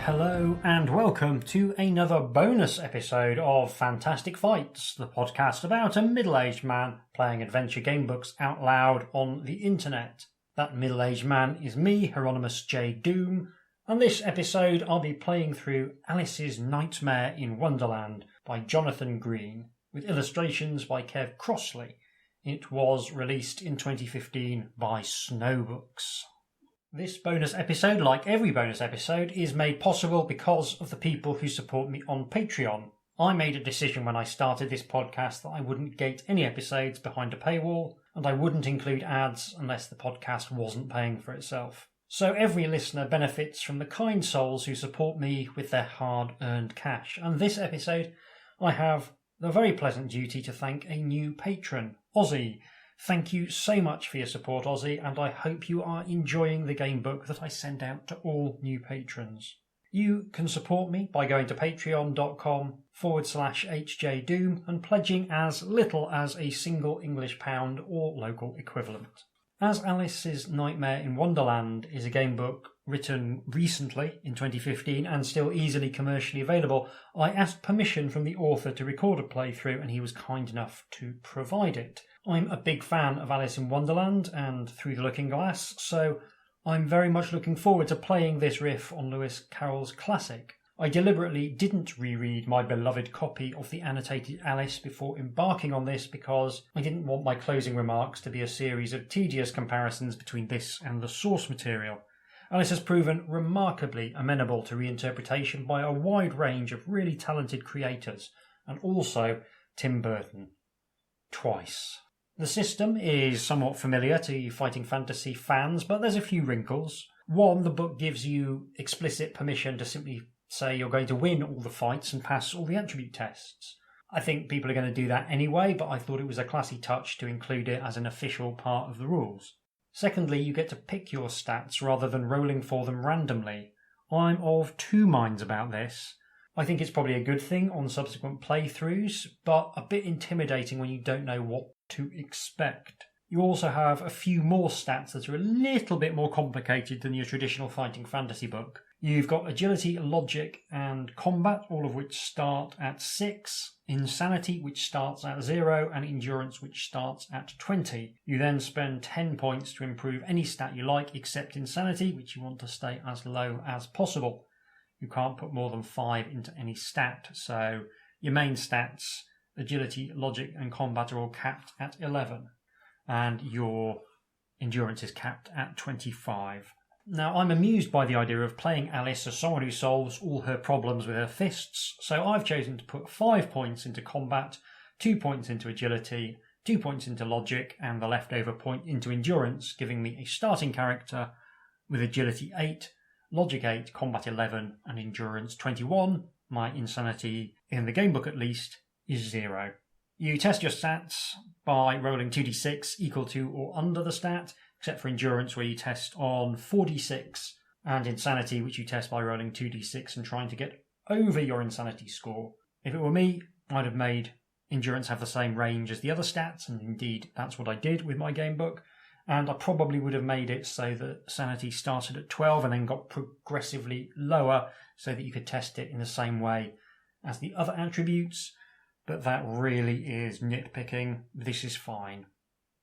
Hello and welcome to another bonus episode of Fantastic Fights, the podcast about a middle-aged man playing adventure game books out loud on the internet. That middle-aged man is me, Hieronymus HJDoom, and this episode I'll be playing through Alice's Nightmare in Wonderland by Jonathan Green, with illustrations by Kev Crossley. It was released in 2015 by Snowbooks. This bonus episode, like every bonus episode, is made possible because of the people who support me on Patreon. I made a decision when I started this podcast that I wouldn't gate any episodes behind a paywall, and I wouldn't include ads unless the podcast wasn't paying for itself. So every listener benefits from the kind souls who support me with their hard-earned cash. And this episode, I have the very pleasant duty to thank a new patron, Ozzy. Thank you so much for your support, Ozzy, and I hope you are enjoying the game book that I send out to all new patrons. You can support me by going to patreon.com/HJDoom and pledging as little as a single English pound or local equivalent. As Alice's Nightmare in Wonderland is a game book written recently in 2015 and still easily commercially available, I asked permission from the author to record a playthrough and he was kind enough to provide it. I'm a big fan of Alice in Wonderland and Through the Looking Glass, so I'm very much looking forward to playing this riff on Lewis Carroll's classic. I deliberately didn't reread my beloved copy of the annotated Alice before embarking on this because I didn't want my closing remarks to be a series of tedious comparisons between this and the source material. Alice has proven remarkably amenable to reinterpretation by a wide range of really talented creators, and also Tim Burton. Twice. The system is somewhat familiar to fighting fantasy fans, but there's a few wrinkles. One, the book gives you explicit permission to simply say you're going to win all the fights and pass all the attribute tests. I think people are going to do that anyway, but I thought it was a classy touch to include it as an official part of the rules. Secondly, you get to pick your stats rather than rolling for them randomly. I'm of two minds about this. I think it's probably a good thing on subsequent playthroughs, but a bit intimidating when you don't know what to expect. You also have a few more stats that are a little bit more complicated than your traditional fighting fantasy book. You've got agility, logic, and combat, all of which start at 6, insanity, which starts at 0, and endurance, which starts at 20. You then spend 10 points to improve any stat you like, except insanity, which you want to stay as low as possible. You can't put more than 5 into any stat, so your main stats, agility, logic, and combat are all capped at 11. And your endurance is capped at 25. Now, I'm amused by the idea of playing Alice as someone who solves all her problems with her fists, so I've chosen to put 5 points into combat, 2 points into agility, 2 points into logic, and the leftover point into endurance, giving me a starting character with agility 8, logic 8, combat 11, and endurance 21. My insanity, in the gamebook at least, is 0. You test your stats by rolling 2d6 equal to or under the stat, except for endurance where you test on 4d6, and insanity which you test by rolling 2d6 and trying to get over your insanity score. If it were me, I'd have made endurance have the same range as the other stats, and indeed that's what I did with my gamebook, and I probably would have made it so that sanity started at 12 and then got progressively lower so that you could test it in the same way as the other attributes. But that really is nitpicking. This is fine.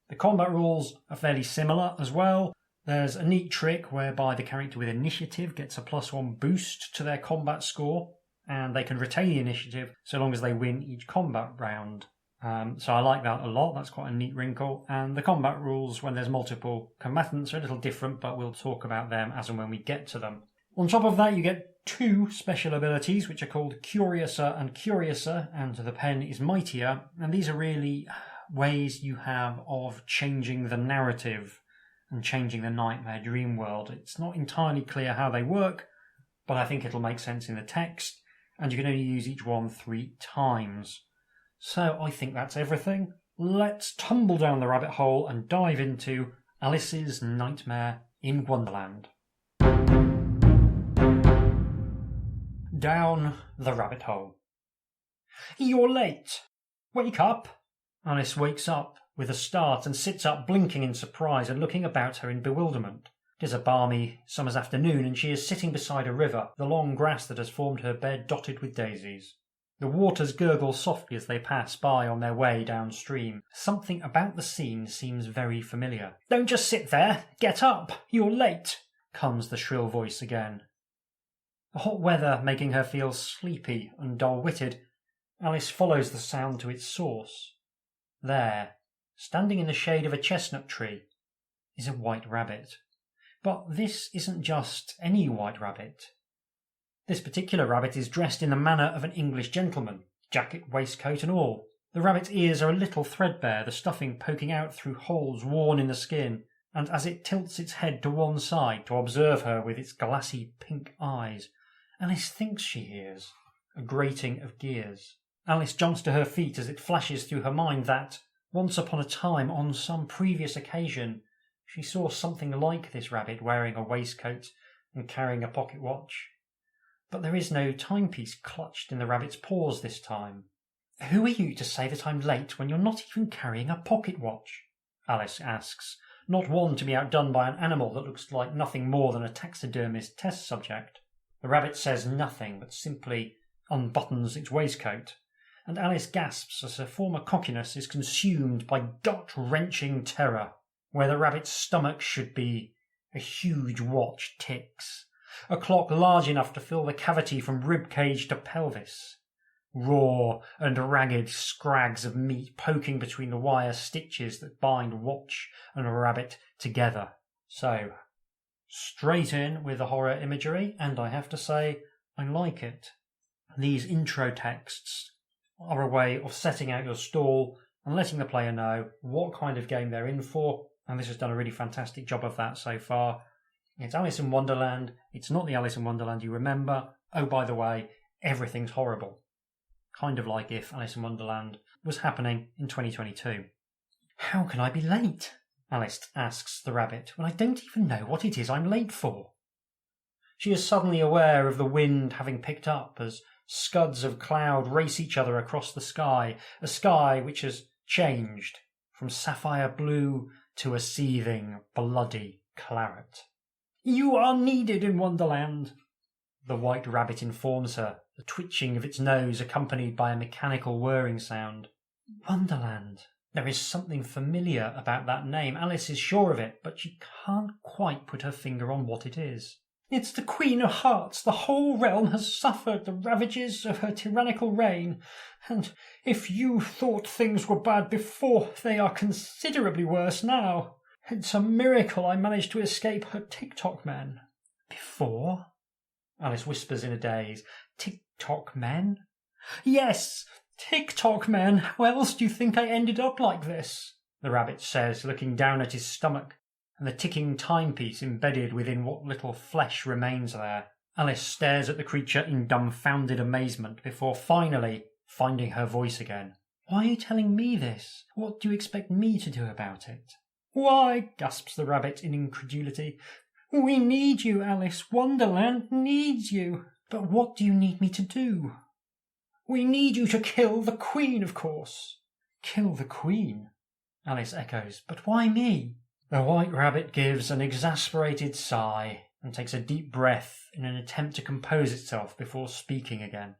The combat rules are fairly similar as well. There's a neat trick whereby the character with initiative gets a +1 boost to their combat score, and they can retain the initiative so long as they win each combat round. So I like that a lot. That's quite a neat wrinkle. And the combat rules, when there's multiple combatants, are a little different, but we'll talk about them as and when we get to them. On top of that, you get 2 special abilities, which are called Curiouser and Curiouser, and the pen is Mightier, and these are really ways you have of changing the narrative and changing the nightmare dream world. It's not entirely clear how they work, but I think it'll make sense in the text, and you can only use each one 3 times. So I think that's everything. Let's tumble down the rabbit hole and dive into Alice's Nightmare in Wonderland. Down the rabbit hole. You're late. Wake up. Alice wakes up with a start and sits up, blinking in surprise and looking about her in bewilderment. It is a balmy summer's afternoon, and she is sitting beside a river, the long grass that has formed her bed dotted with daisies. The waters gurgle softly as they pass by on their way downstream. Something about the scene seems very familiar. "Don't just sit there! Get up! You're late!" comes the shrill voice again. The hot weather making her feel sleepy and dull-witted, Alice follows the sound to its source. There, standing in the shade of a chestnut tree, is a white rabbit. But this isn't just any white rabbit. This particular rabbit is dressed in the manner of an English gentleman, jacket, waistcoat and all. The rabbit's ears are a little threadbare, the stuffing poking out through holes worn in the skin, and as it tilts its head to one side to observe her with its glassy pink eyes, Alice thinks she hears a grating of gears. Alice jumps to her feet as it flashes through her mind that, once upon a time, on some previous occasion, she saw something like this rabbit wearing a waistcoat and carrying a pocket watch. But there is no timepiece clutched in the rabbit's paws this time. "Who are you to say that I'm late when you're not even carrying a pocket watch?" Alice asks, not one to be outdone by an animal that looks like nothing more than a taxidermist's test subject. The rabbit says nothing, but simply unbuttons its waistcoat, and Alice gasps as her former cockiness is consumed by gut-wrenching terror. Where the rabbit's stomach should be, a huge watch ticks, a clock large enough to fill the cavity from rib cage to pelvis. Raw and ragged scrags of meat poking between the wire stitches that bind watch and rabbit together. So, straight in with the horror imagery, and I have to say, I like it. These intro texts are a way of setting out your stall and letting the player know what kind of game they're in for, and this has done a really fantastic job of that so far. It's Alice in Wonderland. It's not the Alice in Wonderland you remember. Oh, by the way, everything's horrible. Kind of like if Alice in Wonderland was happening in 2022. "How can I be late?" Alice asks the rabbit, "when I don't even know what it is I'm late for?" She is suddenly aware of the wind having picked up as scuds of cloud race each other across the sky, a sky which has changed from sapphire blue to a seething, bloody claret. "You are needed in Wonderland," the white rabbit informs her, the twitching of its nose accompanied by a mechanical whirring sound. Wonderland. There is something familiar about that name. Alice is sure of it, but she can't quite put her finger on what it is. "It's the Queen of Hearts. The whole realm has suffered the ravages of her tyrannical reign, and if you thought things were bad before, they are considerably worse now. It's a miracle I managed to escape her TikTok men." "Before?" Alice whispers in a daze. "TikTok men?" "Yes, TikTok men. How else do you think I ended up like this?" the rabbit says, looking down at his stomach and the ticking timepiece embedded within what little flesh remains there. Alice stares at the creature in dumbfounded amazement before finally finding her voice again. "Why are you telling me this? What do you expect me to do about it?" "Why," gasps the rabbit in incredulity, "we need you, Alice. Wonderland needs you." "But what do you need me to do?" "We need you to kill the Queen, of course." "Kill the Queen?" Alice echoes. "But why me?" The white rabbit gives an exasperated sigh and takes a deep breath in an attempt to compose itself before speaking again.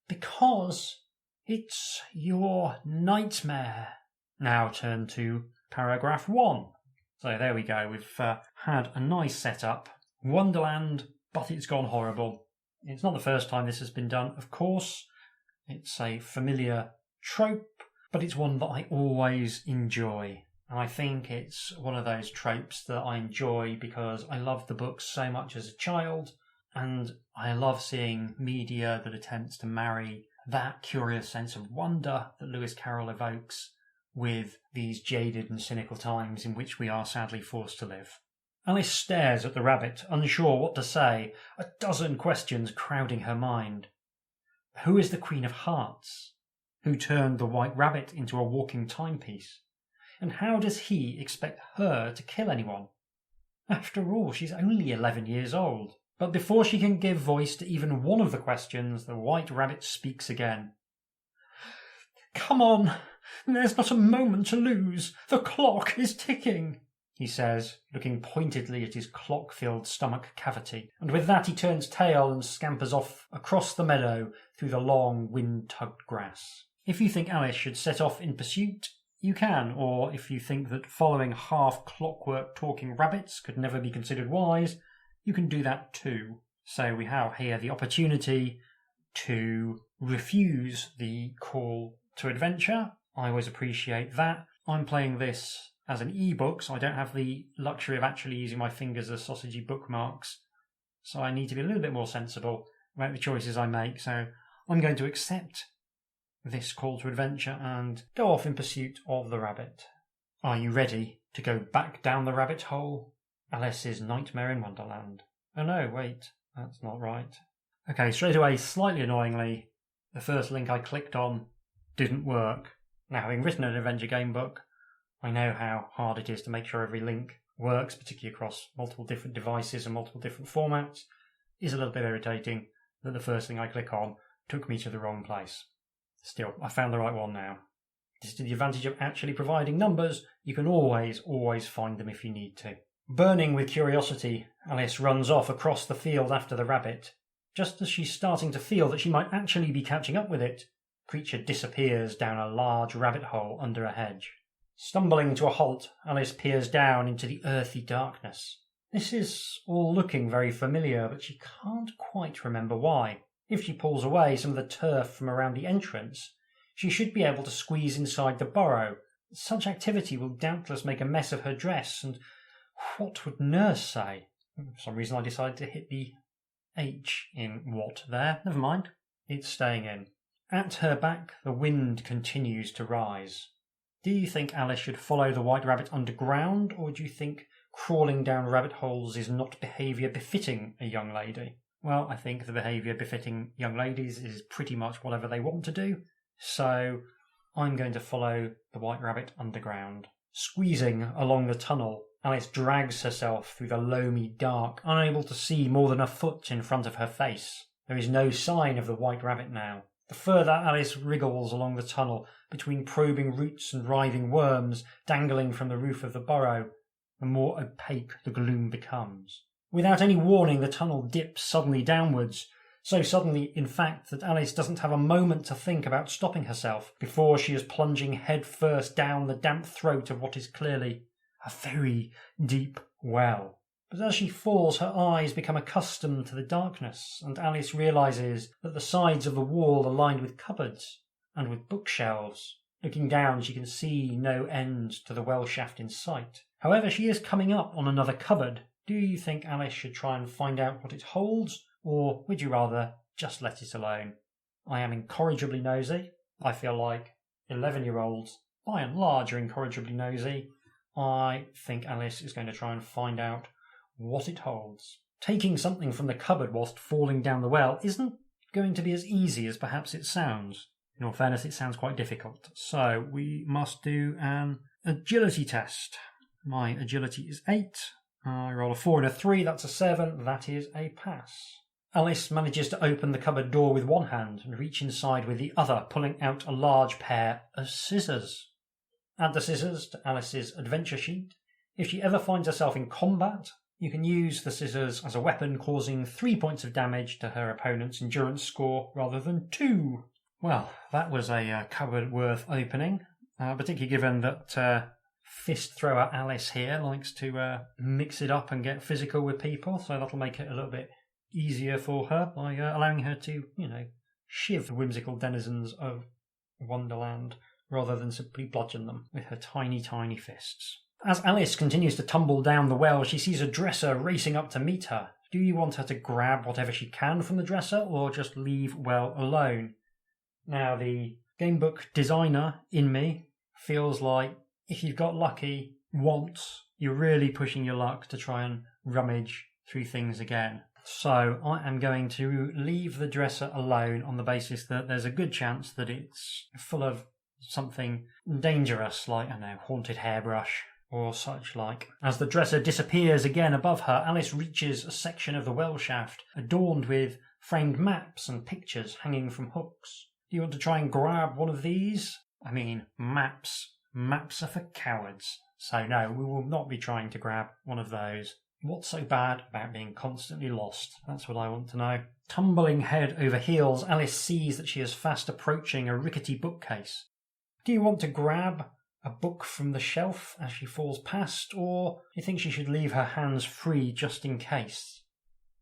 "Because it's your nightmare." Now turn to paragraph 1. So there we go. We've had a nice setup. Wonderland, but it's gone horrible. It's not the first time this has been done, of course. It's a familiar trope, but it's one that I always enjoy. And I think it's one of those tropes that I enjoy because I loved the books so much as a child, and I love seeing media that attempts to marry that curious sense of wonder that Lewis Carroll evokes with these jaded and cynical times in which we are sadly forced to live. Alice stares at the rabbit, unsure what to say, a dozen questions crowding her mind. Who is the Queen of Hearts? Who turned the white rabbit into a walking timepiece? And how does he expect her to kill anyone? After all, she's only 11 years old. But before she can give voice to even one of the questions, the white rabbit speaks again. "Come on, there's not a moment to lose. The clock is ticking." he says, looking pointedly at his clock-filled stomach cavity. And with that he turns tail and scampers off across the meadow through the long, wind-tugged grass. If you think Alice should set off in pursuit, you can, or if you think that following half-clockwork talking rabbits could never be considered wise, you can do that too. So we have here the opportunity to refuse the call to adventure. I always appreciate that. I'm playing this as an ebook, so I don't have the luxury of actually using my fingers as sausagey bookmarks. So I need to be a little bit more sensible about the choices I make. So I'm going to accept this call to adventure and go off in pursuit of the rabbit. Are you ready to go back down the rabbit hole? Alice's Nightmare in Wonderland. Oh no, wait, that's not right. Okay, straight away, slightly annoyingly, the first link I clicked on didn't work. Now, having written an adventure game book, I know how hard it is to make sure every link works, particularly across multiple different devices and multiple different formats. It's a little bit irritating that the first thing I click on took me to the wrong place. Still, I found the right one now. This is to the advantage of actually providing numbers. You can always find them if you need to. Burning with curiosity, Alice runs off across the field after the rabbit. Just as she's starting to feel that she might actually be catching up with it, the creature disappears down a large rabbit hole under a hedge. Stumbling to a halt, Alice peers down into the earthy darkness. This is all looking very familiar, but she can't quite remember why. If she pulls away some of the turf from around the entrance, she should be able to squeeze inside the burrow. Such activity will doubtless make a mess of her dress, and what would Nurse say? For some reason I decided to hit the H in what there. Never mind. It's staying in. At her back, the wind continues to rise. Do you think Alice should follow the white rabbit underground, or do you think crawling down rabbit holes is not behaviour befitting a young lady? Well, I think the behaviour befitting young ladies is pretty much whatever they want to do, so I'm going to follow the white rabbit underground. Squeezing along the tunnel, Alice drags herself through the loamy dark, unable to see more than a foot in front of her face. There is no sign of the white rabbit now. The further Alice wriggles along the tunnel, between probing roots and writhing worms dangling from the roof of the burrow, the more opaque the gloom becomes. Without any warning, the tunnel dips suddenly downwards, so suddenly, in fact, that Alice doesn't have a moment to think about stopping herself before she is plunging headfirst down the damp throat of what is clearly a very deep well. But as she falls, her eyes become accustomed to the darkness, and Alice realises that the sides of the wall are lined with cupboards and with bookshelves. Looking down, she can see no end to the well shaft in sight. However, she is coming up on another cupboard. Do you think Alice should try and find out what it holds, or would you rather just let it alone? I am incorrigibly nosy. I feel like 11-year-olds, by and large, are incorrigibly nosy. I think Alice is going to try and find out what it holds. Taking something from the cupboard whilst falling down the well isn't going to be as easy as perhaps it sounds. In all fairness, it sounds quite difficult. So we must do an agility test. My agility is 8. I roll a 4 and a 3, that's a 7, that is a pass. Alice manages to open the cupboard door with one hand and reach inside with the other, pulling out a large pair of scissors. Add the scissors to Alice's adventure sheet. If she ever finds herself in combat, you can use the scissors as a weapon, causing 3 points of damage to her opponent's endurance score rather than 2. Well, that was a cupboard worth opening, particularly given that fist thrower Alice here likes to mix it up and get physical with people, so that'll make it a little bit easier for her by allowing her to, shiv the whimsical denizens of Wonderland rather than simply bludgeon them with her tiny, tiny fists. As Alice continues to tumble down the well, she sees a dresser racing up to meet her. Do you want her to grab whatever she can from the dresser, or just leave well alone? Now, the gamebook designer in me feels like if you've got lucky once, you're really pushing your luck to try and rummage through things again. So I am going to leave the dresser alone on the basis that there's a good chance that it's full of something dangerous, like, haunted hairbrush or such like. As the dresser disappears again above her, Alice reaches a section of the well shaft adorned with framed maps and pictures hanging from hooks. Do you want to try and grab one of these? Maps. Maps are for cowards, So no, we will not be trying to grab one of those. What's so bad about being constantly lost? That's what I want to know. Tumbling head over heels, Alice sees that she is fast approaching a rickety bookcase. Do you want to grab a book from the shelf as she falls past, or do you think she should leave her hands free just in case?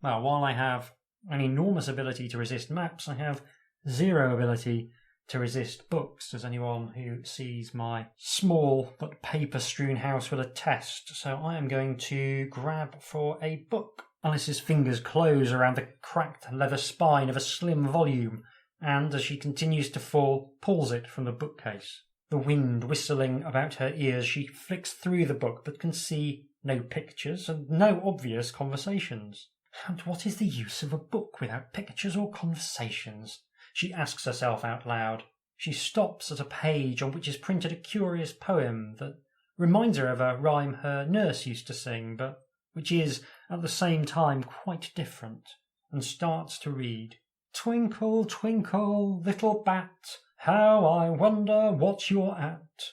Well, while I have an enormous ability to resist maps, I have zero ability to resist books, as anyone who sees my small but paper-strewn house will attest. So I am going to grab for a book. Alice's fingers close around the cracked leather spine of a slim volume, and as she continues to fall, pulls it from the bookcase. The wind whistling about her ears, she flicks through the book but can see no pictures and no obvious conversations. And what is the use of a book without pictures or conversations? She asks herself out loud. She stops at a page on which is printed a curious poem that reminds her of a rhyme her nurse used to sing, but which is at the same time quite different, and starts to read. Twinkle, twinkle, little bat, how I wonder what you're at.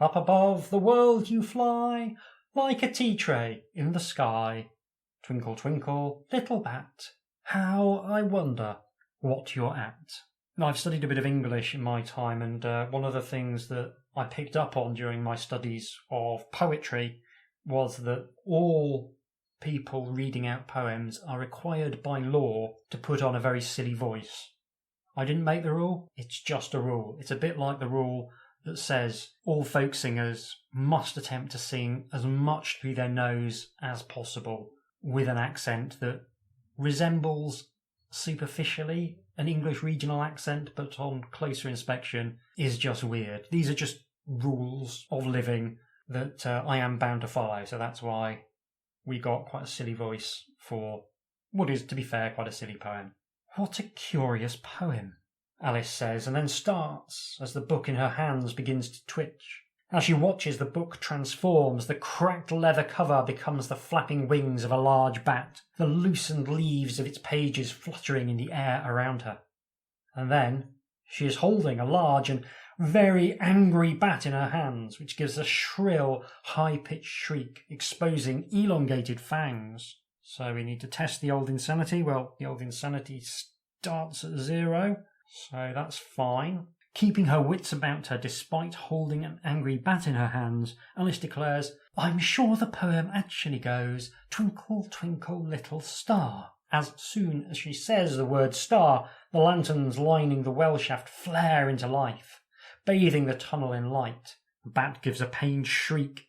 Up above the world you fly, like a tea tray in the sky. Twinkle, twinkle, little bat, how I wonder what you're at. Now, I've studied a bit of English in my time, and one of the things that I picked up on during my studies of poetry was that all people reading out poems are required by law to put on a very silly voice. I didn't make the rule, it's just a rule. It's a bit like the rule that says all folk singers must attempt to sing as much through their nose as possible with an accent that resembles superficially an English regional accent, but on closer inspection is just weird. These are just rules of living that I am bound to follow, so that's why we got quite a silly voice for what is, to be fair, quite a silly poem. What a curious poem, Alice says, and then starts as the book in her hands begins to twitch. As she watches, the book transforms. The cracked leather cover becomes the flapping wings of a large bat, the loosened leaves of its pages fluttering in the air around her. And then she is holding a large and very angry bat in her hands, which gives a shrill, high-pitched shriek, exposing elongated fangs. So we need to test the old insanity. Well, the old insanity starts at 0, so that's fine. Keeping her wits about her despite holding an angry bat in her hands, Alice declares, I'm sure the poem actually goes, Twinkle, twinkle, little star. As soon as she says the word star, the lanterns lining the well shaft flare into life, bathing the tunnel in light. The bat gives a pained shriek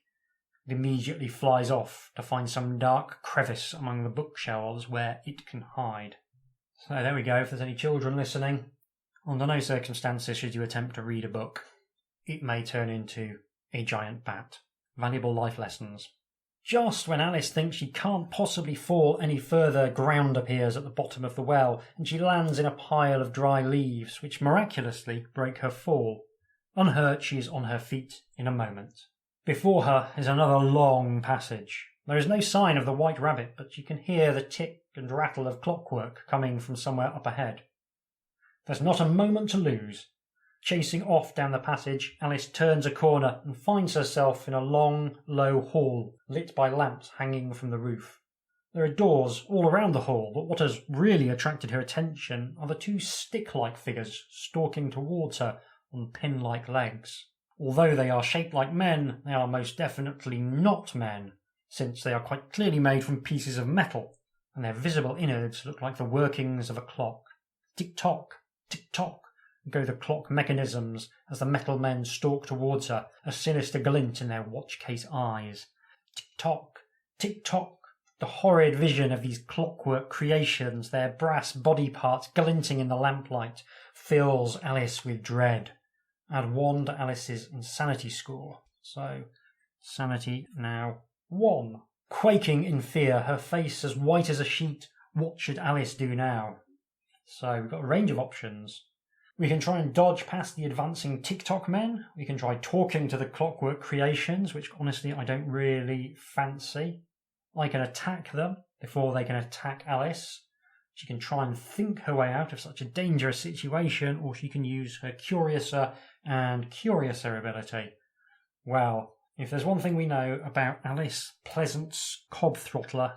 and immediately flies off to find some dark crevice among the bookshelves where it can hide. So there we go, if there's any children listening. Under no circumstances should you attempt to read a book. It may turn into a giant bat. Valuable life lessons. Just when Alice thinks she can't possibly fall any further, ground appears at the bottom of the well, and she lands in a pile of dry leaves, which miraculously break her fall. Unhurt, she is on her feet in a moment. Before her is another long passage. There is no sign of the white rabbit, but you can hear the tick and rattle of clockwork coming from somewhere up ahead. There's not a moment to lose. Chasing off down the passage, Alice turns a corner and finds herself in a long, low hall, lit by lamps hanging from the roof. There are doors all around the hall, but what has really attracted her attention are the two stick-like figures stalking towards her on pin-like legs. Although they are shaped like men, they are most definitely not men, since they are quite clearly made from pieces of metal, and their visible innards look like the workings of a clock. Tick-tock, tick-tock go the clock mechanisms as the metal men stalk towards her, a sinister glint in their watch-case eyes. Tick-tock, tick-tock, the horrid vision of these clockwork creations, their brass body parts glinting in the lamplight, fills Alice with dread. Add 1 to Alice's insanity score. So, sanity now 1. Quaking in fear, her face as white as a sheet, what should Alice do now? So we've got a range of options. We can try and dodge past the advancing TikTok men. We can try talking to the clockwork creations, which honestly I don't really fancy. I can attack them before they can attack Alice. She can try and think her way out of such a dangerous situation, or she can use her Curiouser and Curiouser ability. Well, If there's one thing we know about Alice Pleasant's Cob Throttler,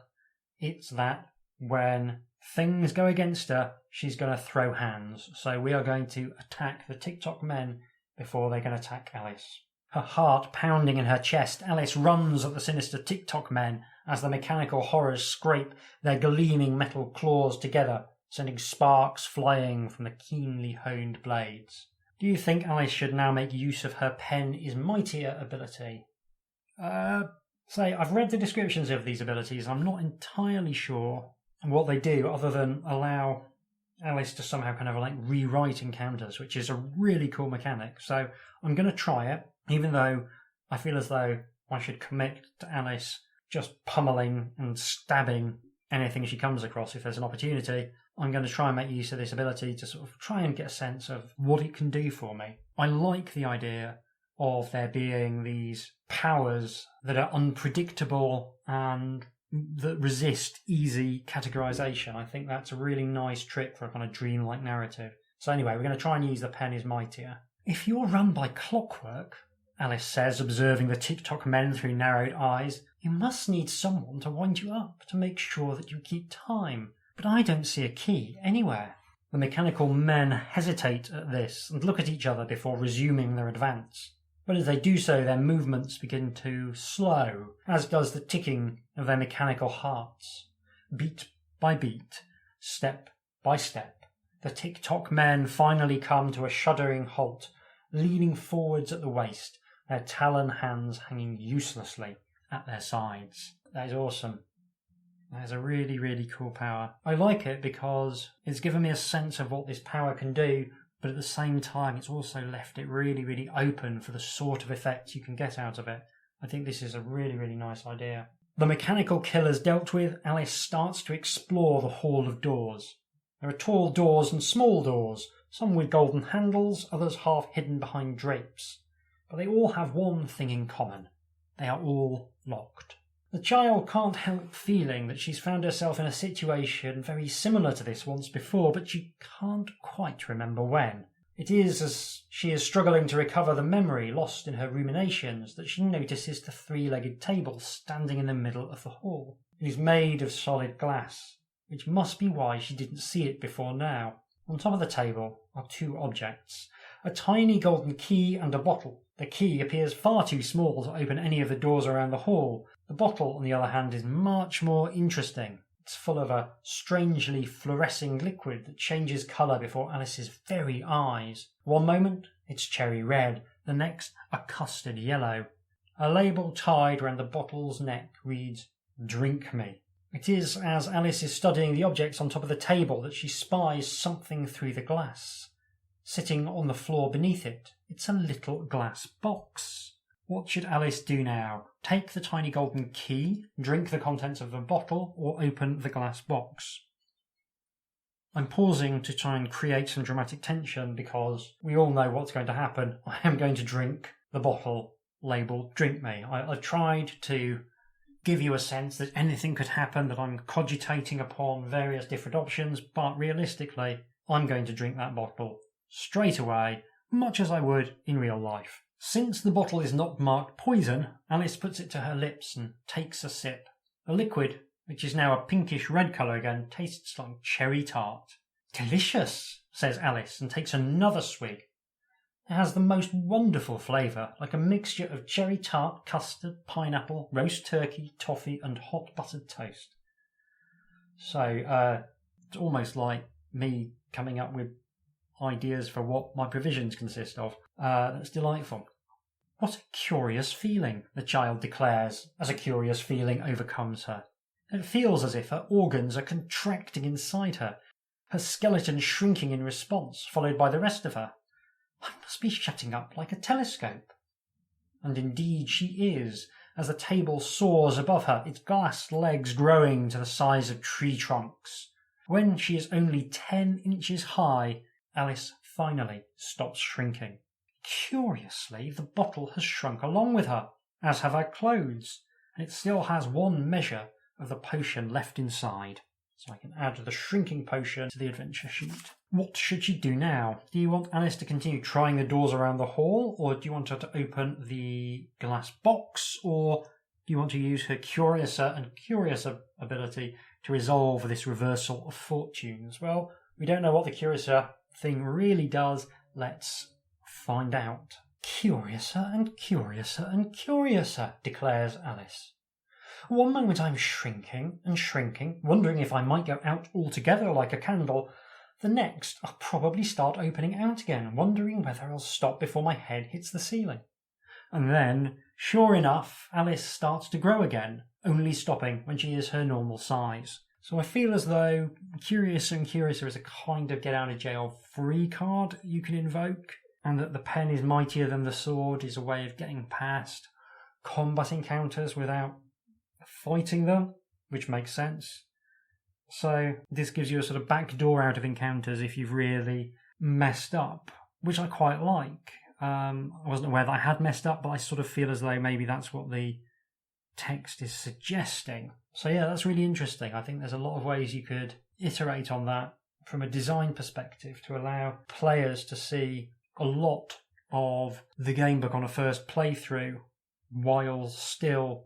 it's that when things go against her, she's going to throw hands. So we are going to attack the TikTok men before they can attack Alice. Her heart pounding in her chest, Alice runs at the sinister TikTok men as the mechanical horrors scrape their gleaming metal claws together, sending sparks flying from the keenly honed blades. Do you think Alice should now make use of her pen is mightier ability? I've read the descriptions of these abilities. I'm not entirely sure what they do other than allow Alice to somehow kind of like rewrite encounters, which is a really cool mechanic. So I'm going to try it, even though I feel as though I should commit to Alice just pummeling and stabbing anything she comes across if there's an opportunity. I'm going to try and make use of this ability to sort of try and get a sense of what it can do for me. I like the idea of there being these powers that are unpredictable and that resist easy categorization. I think that's a really nice trick for a kind of dreamlike narrative. So anyway, we're going to try and use the pen is mightier. If you're run by clockwork, Alice says, observing the TikTok men through narrowed eyes, you must need someone to wind you up to make sure that you keep time. But I don't see a key anywhere. The mechanical men hesitate at this and look at each other before resuming their advance. But as they do so, their movements begin to slow, as does the ticking of their mechanical hearts. Beat by beat, step by step, the TikTok men finally come to a shuddering halt, leaning forwards at the waist, their talon hands hanging uselessly at their sides. That is awesome. That is a really, really cool power. I like it because it's given me a sense of what this power can do, but at the same time it's also left it really, really open for the sort of effects you can get out of it. I think this is a really, really nice idea. The mechanical killers dealt with, Alice starts to explore the hall of doors. There are tall doors and small doors, some with golden handles, others half hidden behind drapes. But they all have one thing in common. They are all locked. The child can't help feeling that she's found herself in a situation very similar to this once before, but she can't quite remember when. It is as she is struggling to recover the memory lost in her ruminations that she notices the three-legged table standing in the middle of the hall. It is made of solid glass, which must be why she didn't see it before now. On top of the table are two objects, a tiny golden key and a bottle. The key appears far too small to open any of the doors around the hall. The bottle, on the other hand, is much more interesting. It's full of a strangely fluorescing liquid that changes colour before Alice's very eyes. One moment, it's cherry red, the next, a custard yellow. A label tied round the bottle's neck reads, "Drink me." It is as Alice is studying the objects on top of the table that she spies something through the glass. Sitting on the floor beneath it, it's a little glass box. What should Alice do now? Take the tiny golden key, drink the contents of the bottle, or open the glass box? I'm pausing to try and create some dramatic tension because we all know what's going to happen. I am going to drink the bottle labelled "Drink Me." I tried to give you a sense that anything could happen, that I'm cogitating upon various different options, but realistically, I'm going to drink that bottle straight away, much as I would in real life. Since the bottle is not marked poison, Alice puts it to her lips and takes a sip. The liquid, which is now a pinkish red colour again, tastes like cherry tart. "Delicious," says Alice, and takes another swig. It has the most wonderful flavour, like a mixture of cherry tart, custard, pineapple, roast turkey, toffee and hot buttered toast. So it's almost like me coming up with ideas for what my provisions consist of. That's delightful. "What a curious feeling," the child declares, as a curious feeling overcomes her. It feels as if her organs are contracting inside her, her skeleton shrinking in response, followed by the rest of her. I must be shutting up like a telescope. And indeed she is, as the table soars above her, its glass legs growing to the size of tree trunks. When she is only 10 inches high, Alice finally stops shrinking. Curiously, the bottle has shrunk along with her, as have her clothes, and it still has one measure of the potion left inside. So I can add the shrinking potion to the adventure sheet. What should she do now? Do you want Alice to continue trying the doors around the hall, or do you want her to open the glass box, or do you want to use her curiouser and curiouser ability to resolve this reversal of fortunes? Well, we don't know what the curiouser thing really does. Let's find out. Curiouser and curiouser and curiouser, declares Alice. One moment I'm shrinking and shrinking, wondering if I might go out altogether like a candle. The next, I'll probably start opening out again, wondering whether I'll stop before my head hits the ceiling. And then, sure enough, Alice starts to grow again, only stopping when she is her normal size. So I feel as though Curiouser and Curiouser is a kind of get-out-of-jail-free card you can invoke, and that the pen is mightier than the sword is a way of getting past combat encounters without fighting them, which makes sense. So this gives you a sort of back door out of encounters if you've really messed up, which I quite like. I wasn't aware that I had messed up, but I sort of feel as though maybe that's what the text is suggesting. So yeah, that's really interesting. I think there's a lot of ways you could iterate on that from a design perspective to allow players to see a lot of the gamebook on a first playthrough while still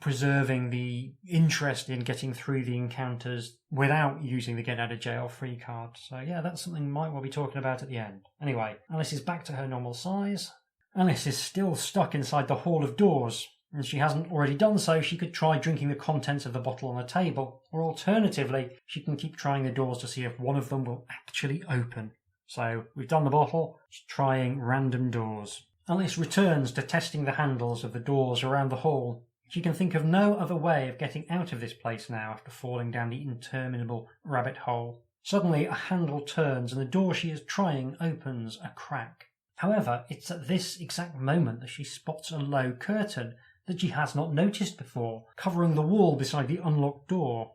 preserving the interest in getting through the encounters without using the get out of jail free card. So yeah, that's something we might well be talking about at the end. Anyway, Alice is back to her normal size. Alice is still stuck inside the hall of doors, and if she hasn't already done so, she could try drinking the contents of the bottle on the table, or alternatively, she can keep trying the doors to see if one of them will actually open. So we've done the bottle, she's trying random doors. Alice returns to testing the handles of the doors around the hall. She can think of no other way of getting out of this place now after falling down the interminable rabbit hole. Suddenly a handle turns and the door she is trying opens a crack. However, it's at this exact moment that she spots a low curtain that she has not noticed before, covering the wall beside the unlocked door.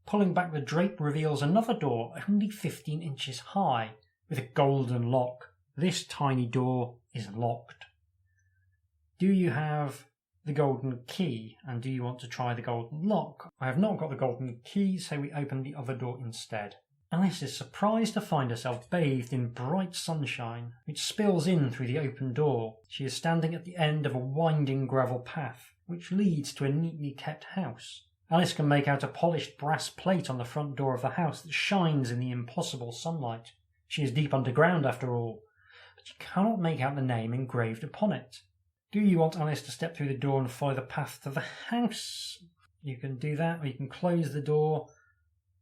Pulling back the drape reveals another door only 15 inches high, with a golden lock. This tiny door is locked. Do you have the golden key, and do you want to try the golden lock? I have not got the golden key, so we open the other door instead. Alice is surprised to find herself bathed in bright sunshine, which spills in through the open door. She is standing at the end of a winding gravel path, which leads to a neatly kept house. Alice can make out a polished brass plate on the front door of the house that shines in the impossible sunlight. She is deep underground after all, but she cannot make out the name engraved upon it. Do you want Alice to step through the door and follow the path to the house? You can do that, or you can close the door,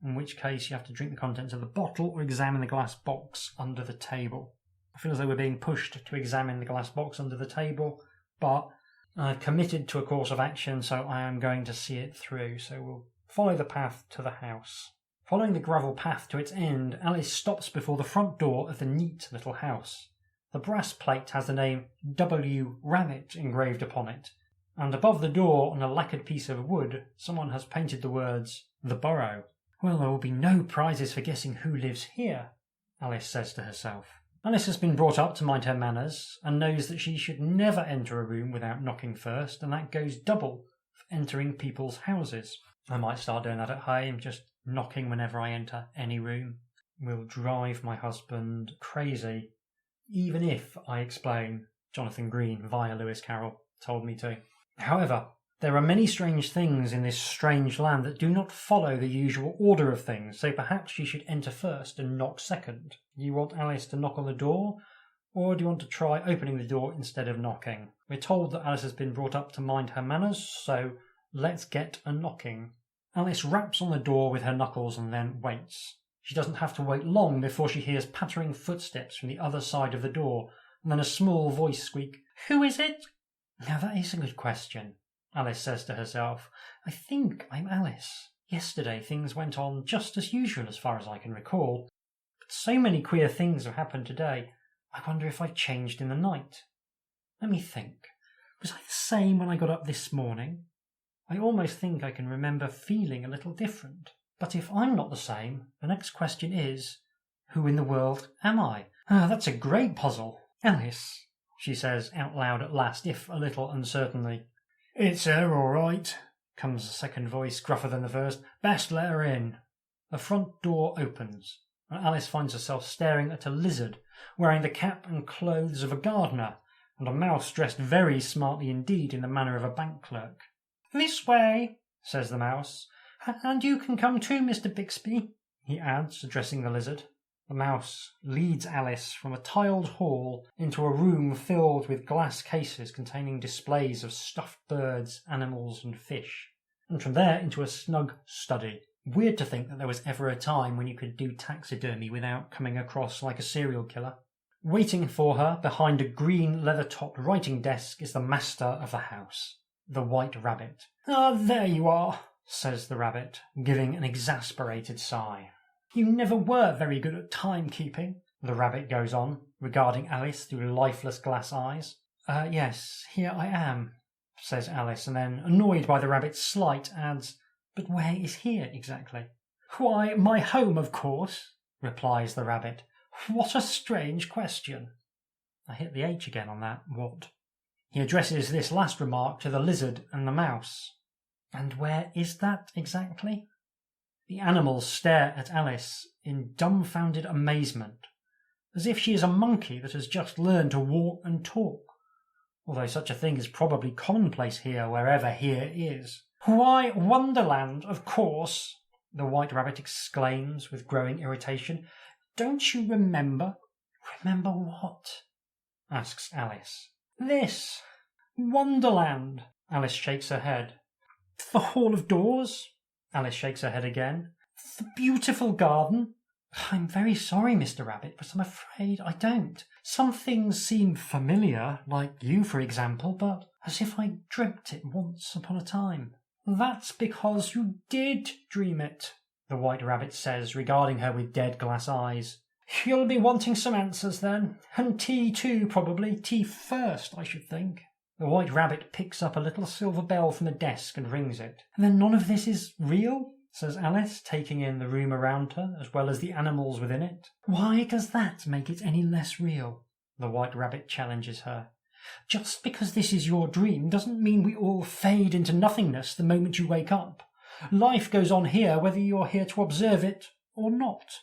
in which case you have to drink the contents of the bottle or examine the glass box under the table. I feel as though we're being pushed to examine the glass box under the table, but I've committed to a course of action, so I am going to see it through. So we'll follow the path to the house. Following the gravel path to its end, Alice stops before the front door of the neat little house. The brass plate has the name W. Rabbit engraved upon it, and above the door on a lacquered piece of wood, someone has painted the words, "The Burrow." Well, there will be no prizes for guessing who lives here, Alice says to herself. Alice has been brought up to mind her manners, and knows that she should never enter a room without knocking first, and that goes double for entering people's houses. I might start doing that at home, just knocking whenever I enter any room. Will drive my husband crazy, even if I explain Jonathan Green via Lewis Carroll told me to. However, there are many strange things in this strange land that do not follow the usual order of things, so perhaps she should enter first and knock second. Do you want Alice to knock on the door, or do you want to try opening the door instead of knocking? We're told that Alice has been brought up to mind her manners, so let's get a knocking. Alice raps on the door with her knuckles and then waits. She doesn't have to wait long before she hears pattering footsteps from the other side of the door, and then a small voice squeak, "Who is it?" Now that is a good question, Alice says to herself. I think I'm Alice. Yesterday things went on just as usual as far as I can recall, but so many queer things have happened today, I wonder if I've changed in the night. Let me think. Was I the same when I got up this morning? I almost think I can remember feeling a little different. But if I'm not the same, the next question is, who in the world am I? That's a great puzzle. Alice, she says out loud at last, if a little uncertainly. It's her, all right, comes a second voice, gruffer than the first. Best let her in. The front door opens. and Alice finds herself staring at a lizard wearing the cap and clothes of a gardener, and a mouse dressed very smartly indeed in the manner of a bank clerk. "This way," says the mouse. "And you can come too, Mr. Bixby," he adds, addressing the lizard. The mouse leads Alice from a tiled hall into a room filled with glass cases containing displays of stuffed birds, animals and fish, and from there into a snug study. Weird to think that there was ever a time when you could do taxidermy without coming across like a serial killer. Waiting for her behind a green leather-topped writing desk is the master of the house, the White Rabbit. "Ah, there you are," says the rabbit, giving an exasperated sigh. "You never were very good at timekeeping," the rabbit goes on, regarding Alice through lifeless glass eyes. Yes, here I am," says Alice, and then, annoyed by the rabbit's slight, adds, "But where is here exactly?" "Why, my home, of course," replies the rabbit. "What a strange question." I hit the H again on that what. He addresses this last remark to the lizard and the mouse. "And where is that exactly?" The animals stare at Alice in dumbfounded amazement, as if she is a monkey that has just learned to walk and talk, although such a thing is probably commonplace here, wherever here is. "Why, Wonderland, of course," the White Rabbit exclaims with growing irritation. "Don't you remember?" "Remember what?" asks Alice. "This. Wonderland." Alice shakes her head. "The Hall of Doors?" Alice shakes her head again. "The beautiful garden?" "I'm very sorry, Mr. Rabbit, but I'm afraid I don't. Some things seem familiar, like you, for example, but as if I dreamt it once upon a time." "That's because you did dream it," the White Rabbit says, regarding her with dead glass eyes. "You'll be wanting some answers then, and tea too, probably. Tea first, I should think." The White Rabbit picks up a little silver bell from a desk and rings it. "And then none of this is real?" says Alice, taking in the room around her, as well as the animals within it. "Why does that make it any less real?" the White Rabbit challenges her. "Just because this is your dream doesn't mean we all fade into nothingness the moment you wake up. Life goes on here whether you're here to observe it or not."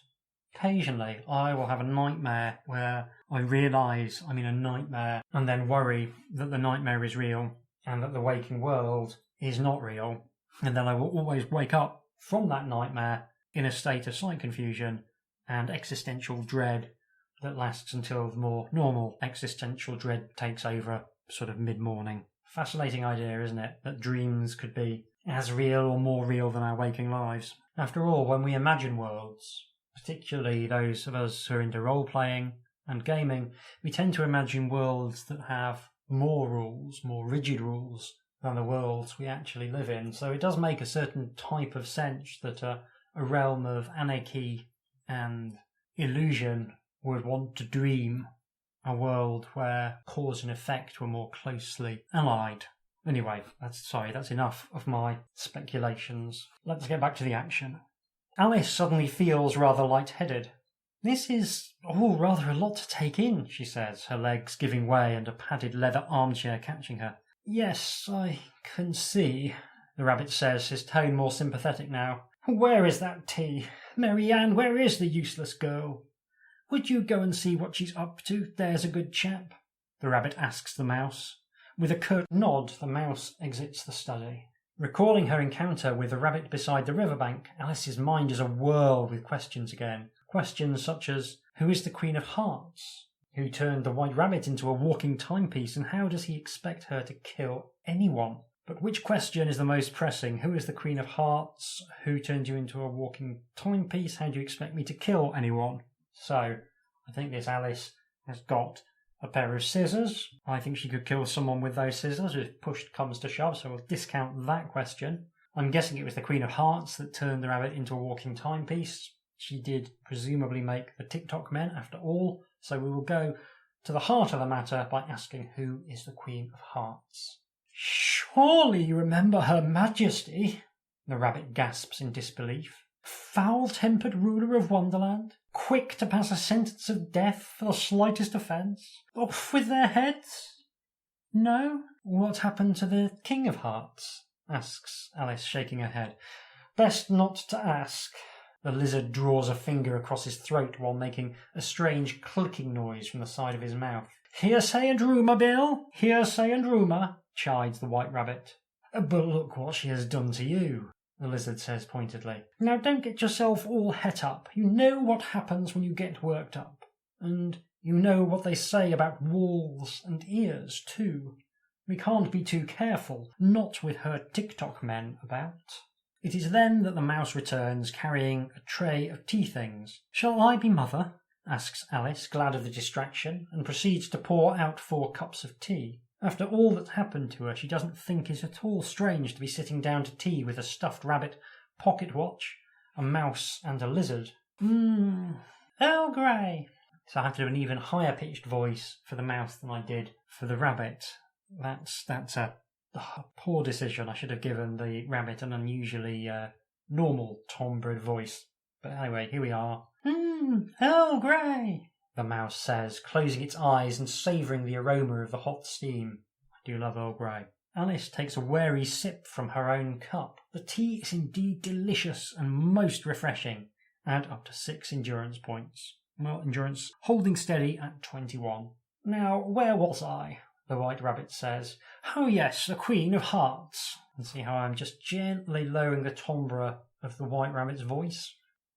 Occasionally I will have a nightmare where I realise I'm in a nightmare and then worry that the nightmare is real and that the waking world is not real, and then I will always wake up from that nightmare in a state of slight confusion and existential dread that lasts until the more normal existential dread takes over sort of mid-morning. Fascinating idea, isn't it, that dreams could be as real or more real than our waking lives. After all, when we imagine worlds, particularly those of us who are into role-playing and gaming, we tend to imagine worlds that have more rules, more rigid rules, than the worlds we actually live in. So it does make a certain type of sense that a realm of anarchy and illusion would want to dream a world where cause and effect were more closely allied. Anyway, that's enough of my speculations. Let's get back to the action. Alice suddenly feels rather lightheaded. "This is all rather a lot to take in," she says, her legs giving way and a padded leather armchair catching her. "Yes, I can see," the rabbit says, his tone more sympathetic now. "Where is that tea? Mary Ann, where is the useless girl? Would you go and see what she's up to, there's a good chap?" the rabbit asks the mouse. With a curt nod, the mouse exits the study. Recalling her encounter with the rabbit beside the riverbank, Alice's mind is a-whirl with questions again. Questions such as, who is the Queen of Hearts? Who turned the White Rabbit into a walking timepiece, and how does he expect her to kill anyone? But which question is the most pressing? Who is the Queen of Hearts? Who turned you into a walking timepiece? How do you expect me to kill anyone? So, I think this Alice has got a pair of scissors. I think she could kill someone with those scissors if push comes to shove, so we'll discount that question. I'm guessing it was the Queen of Hearts that turned the rabbit into a walking timepiece. She did presumably make the TikTok men after all, so we will go to the heart of the matter by asking who is the Queen of Hearts. "Surely you remember Her Majesty," the rabbit gasps in disbelief. "Foul-tempered ruler of Wonderland, quick to pass a sentence of death for the slightest offence. Off with their heads." "No? What happened to the King of Hearts?" asks Alice, shaking her head. "Best not to ask," The lizard draws a finger across his throat while making a strange clicking noise from the side of his mouth. Hearsay and rumour, Bill, hearsay and rumour, chides the White Rabbit. But look what she has done to you, the lizard says pointedly. Now don't get yourself all het up. You know what happens when you get worked up. And you know what they say about walls and ears, too. We can't be too careful, not with her TikTok men about. It is then that the mouse returns, carrying a tray of tea things. Shall I be mother? Asks Alice, glad of the distraction, and proceeds to pour out 4 cups of tea. After all that's happened to her, she doesn't think it at all strange to be sitting down to tea with a stuffed rabbit, pocket watch, a mouse and a lizard. Earl Grey. So I have to do an even higher pitched voice for the mouse than I did for the rabbit. That's a poor decision. I should have given the rabbit an unusually normal Tom-bred voice. But anyway, here we are. Earl Grey, the mouse says, closing its eyes and savouring the aroma of the hot steam. I do love Earl Grey. Alice takes a wary sip from her own cup. The tea is indeed delicious and most refreshing. Add up to 6 endurance points. Well, endurance holding steady at 21. Now, where was I? The White Rabbit says. Oh yes, the Queen of Hearts. And see how I'm just gently lowering the timbre of the White Rabbit's voice?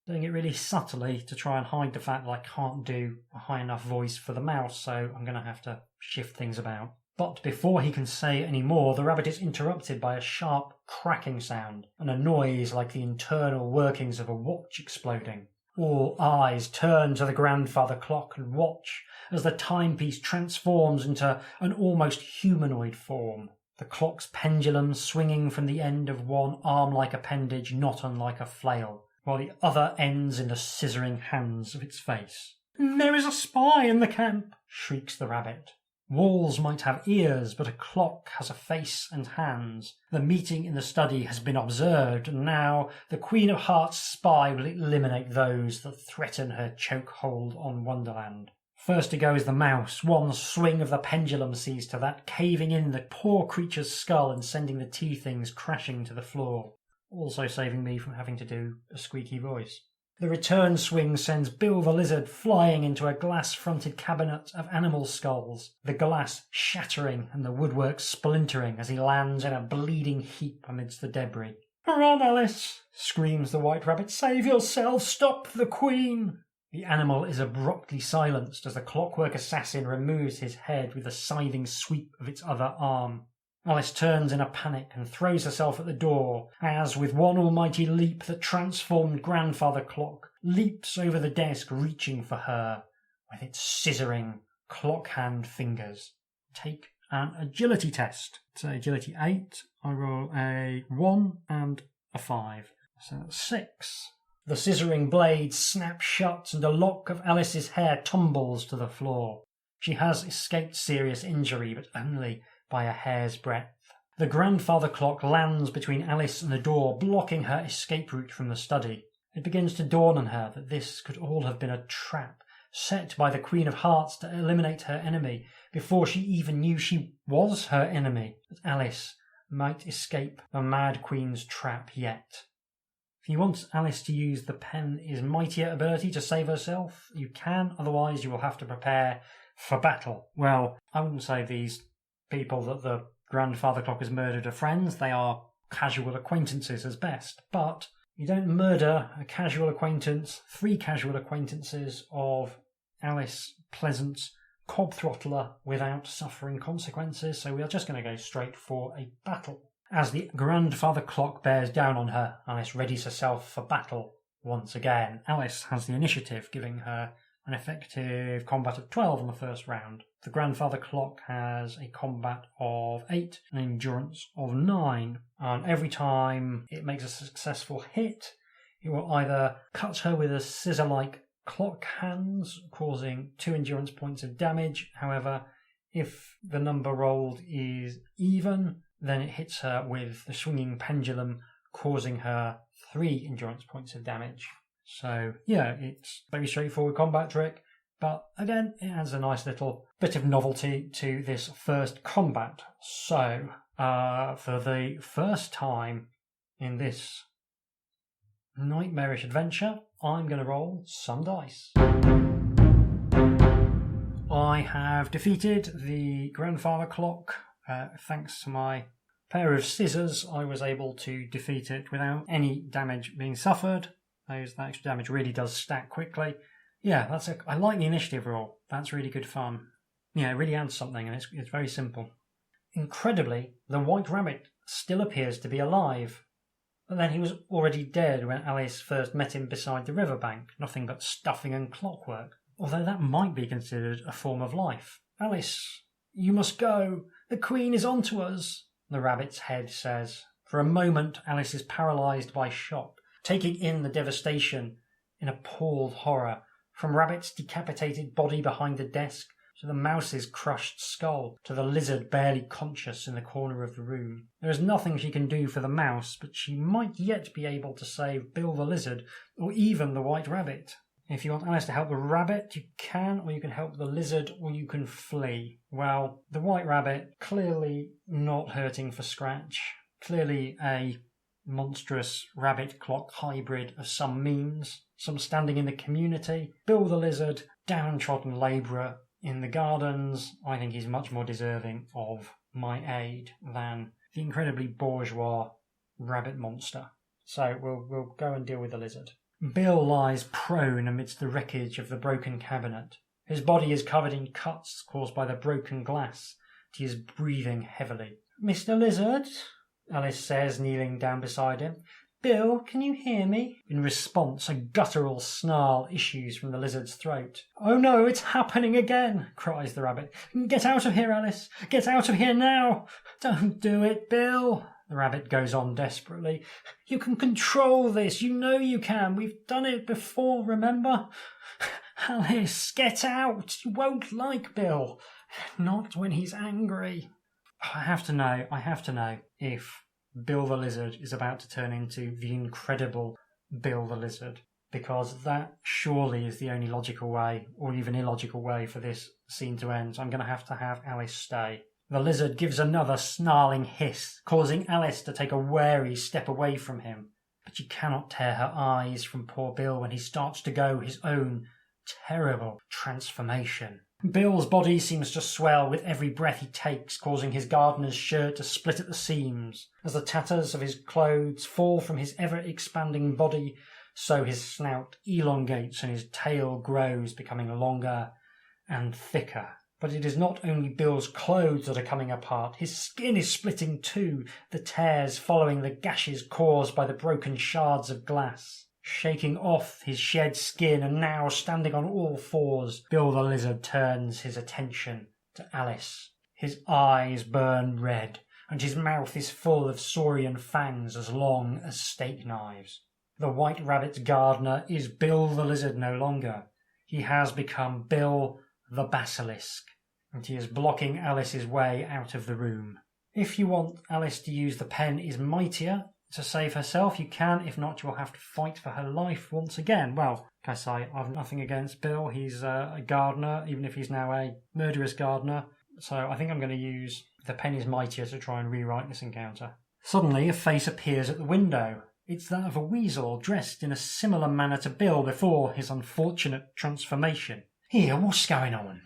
Doing it really subtly to try and hide the fact that I can't do a high enough voice for the mouse, so I'm going to have to shift things about. But before he can say any more, the rabbit is interrupted by a sharp cracking sound and a noise like the internal workings of a watch exploding. All eyes turn to the grandfather clock and watch as the timepiece transforms into an almost humanoid form. The clock's pendulum swinging from the end of one arm-like appendage not unlike a flail, while the other ends in the scissoring hands of its face. There is a spy in the camp, shrieks the rabbit. Walls might have ears, but a clock has a face and hands. The meeting in the study has been observed, and now the Queen of Hearts spy will eliminate those that threaten her chokehold on Wonderland. First to go is the mouse. One swing of the pendulum sees to that, caving in the poor creature's skull and sending the tea things crashing to the floor. Also saving me from having to do a squeaky voice. The return swing sends Bill the Lizard flying into a glass-fronted cabinet of animal skulls, the glass shattering and the woodwork splintering as he lands in a bleeding heap amidst the debris. Run, Alice! Screams the White Rabbit. Save yourself! Stop the Queen! The animal is abruptly silenced as the clockwork assassin removes his head with a scything sweep of its other arm. Alice turns in a panic and throws herself at the door as, with one almighty leap, the transformed grandfather clock leaps over the desk, reaching for her with its scissoring clock-hand fingers. Take an agility test. So agility 8, I roll a 1 and a 5. So that's 6. The scissoring blade snaps shut and a lock of Alice's hair tumbles to the floor. She has escaped serious injury, but only by a hair's breadth. The grandfather clock lands between Alice and the door, blocking her escape route from the study. It begins to dawn on her that this could all have been a trap set by the Queen of Hearts to eliminate her enemy before she even knew she was her enemy, that Alice might escape the Mad Queen's trap yet. If you want Alice to use the pen is mightier ability to save herself, you can, otherwise you will have to prepare for battle. Well, I wouldn't say these people that the grandfather clock has murdered are friends. They are casual acquaintances as best. But you don't murder a casual acquaintance, 3 casual acquaintances of Alice Pleasant's cob throttler without suffering consequences. So we are just going to go straight for a battle. As the grandfather clock bears down on her, Alice readies herself for battle once again. Alice has the initiative, giving her an effective combat of 12 on the first round. The grandfather clock has a combat of 8, an endurance of 9. And every time it makes a successful hit, it will either cut her with a scissor-like clock hands, causing 2 endurance points of damage. However, if the number rolled is even, then it hits her with the swinging pendulum, causing her 3 endurance points of damage. So, yeah, it's a very straightforward combat trick, but again, it adds a nice little bit of novelty to this first combat. So, for the first time in this nightmarish adventure, I'm going to roll some dice. I have defeated the grandfather clock. Thanks to my pair of scissors, I was able to defeat it without any damage being suffered. That extra damage really does stack quickly. Yeah, I like the initiative roll. That's really good fun. Yeah, it really adds something, and it's very simple. Incredibly, the white rabbit still appears to be alive. But then he was already dead when Alice first met him beside the riverbank, nothing but stuffing and clockwork, although that might be considered a form of life. Alice, you must go. The Queen is onto us, the rabbit's head says. For a moment, Alice is paralysed by shock, taking in the devastation in appalled horror, from Rabbit's decapitated body behind the desk, to the mouse's crushed skull, to the lizard barely conscious in the corner of the room. There is nothing she can do for the mouse, but she might yet be able to save Bill the lizard, or even the white rabbit. If you want Alice to help the rabbit, you can, or you can help the lizard, or you can flee. Well, the white rabbit, clearly not hurting for scratch. Clearly a monstrous rabbit clock hybrid of some means. Some standing in the community. Bill the lizard, downtrodden labourer in the gardens. I think he's much more deserving of my aid than the incredibly bourgeois rabbit monster. So we'll go and deal with the lizard. Bill lies prone amidst the wreckage of the broken cabinet. His body is covered in cuts caused by the broken glass, and he is breathing heavily. Mr. Lizard, Alice says, kneeling down beside him. Bill, can you hear me? In response, a guttural snarl issues from the lizard's throat. Oh no, it's happening again, cries the rabbit. Get out of here, Alice. Get out of here now. Don't do it, Bill. The rabbit goes on desperately. You can control this. You know you can. We've done it before, remember? Alice, get out. You won't like Bill. Not when he's angry. I have to know if Bill the Lizard is about to turn into the incredible Bill the Lizard, because that surely is the only logical way, or even illogical way, for this scene to end. So I'm going to have Alice stay. The lizard gives another snarling hiss, causing Alice to take a wary step away from him. But she cannot tear her eyes from poor Bill when he starts to go his own terrible transformation. Bill's body seems to swell with every breath he takes, causing his gardener's shirt to split at the seams. As the tatters of his clothes fall from his ever-expanding body, so his snout elongates and his tail grows, becoming longer and thicker. But it is not only Bill's clothes that are coming apart. His skin is splitting too, the tears following the gashes caused by the broken shards of glass. Shaking off his shed skin and now standing on all fours, Bill the Lizard turns his attention to Alice. His eyes burn red, and his mouth is full of saurian fangs as long as steak knives. The White Rabbit's gardener is Bill the Lizard no longer. He has become Bill the Basilisk, and he is blocking Alice's way out of the room. If you want Alice to use the pen is mightier to save herself, you can. If not, you will have to fight for her life once again. Well, like I say, I've nothing against Bill. He's a gardener, even if he's now a murderous gardener. So I think I'm going to use the pen is mightier to try and rewrite this encounter. Suddenly, a face appears at the window. It's that of a weasel, dressed in a similar manner to Bill before his unfortunate transformation. Here, what's going on?